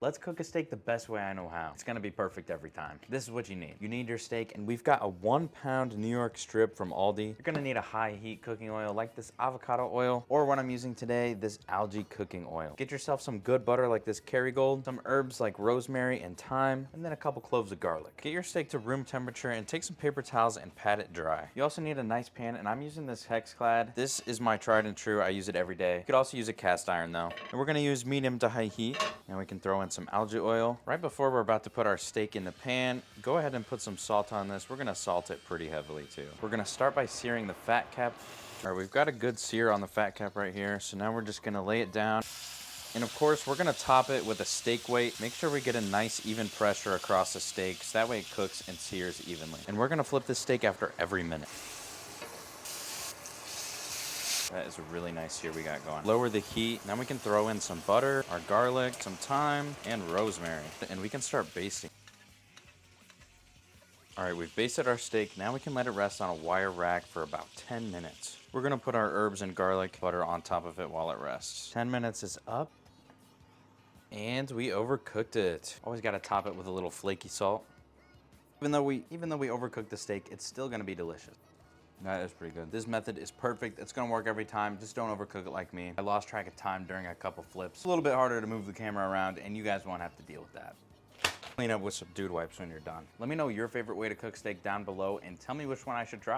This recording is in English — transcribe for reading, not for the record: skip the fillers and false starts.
Let's cook a steak the best way I know how. It's gonna be perfect every time. This is what you need. You need your steak, and we've got a 1-pound New York strip from Aldi. You're gonna need a high heat cooking oil like this avocado oil, or what I'm using today, this algae cooking oil. Get yourself some good butter like this Kerrygold, some herbs like rosemary and thyme, and then a couple cloves of garlic. Get your steak to room temperature and take some paper towels and pat it dry. You also need a nice pan, and I'm using this Hexclad. This is my tried and true. I use it every day. You could also use a cast iron though. And we're gonna use medium to high heat. Now we can throw in some algae oil. Right before we're about to put our steak in the pan, go ahead and put some salt on this. We're gonna salt it pretty heavily too. We're gonna start by searing the fat cap. All right, we've got a good sear on the fat cap right here. So now we're just gonna lay it down. And of course, we're gonna top it with a steak weight. Make sure we get a nice even pressure across the steak, so that way it cooks and sears evenly. And we're gonna flip this steak after every minute. That is a really nice sear we got going. Lower the heat. Now we can throw in some butter, our garlic, some thyme, and rosemary. And we can start basting. All right, we've basted our steak. Now we can let it rest on a wire rack for about 10 minutes. We're gonna put our herbs and garlic butter on top of it while it rests. 10 minutes is up. And we overcooked it. Always gotta top it with a little flaky salt. Even though we overcooked the steak, it's still gonna be delicious. That is pretty good. This method is perfect. It's gonna work every time. Just don't overcook it like me. I lost track of time during a couple flips. A little bit harder to move the camera around, and you guys won't have to deal with that. Clean up with some dude wipes when you're done. Let me know your favorite way to cook steak down below, and tell me which one I should try.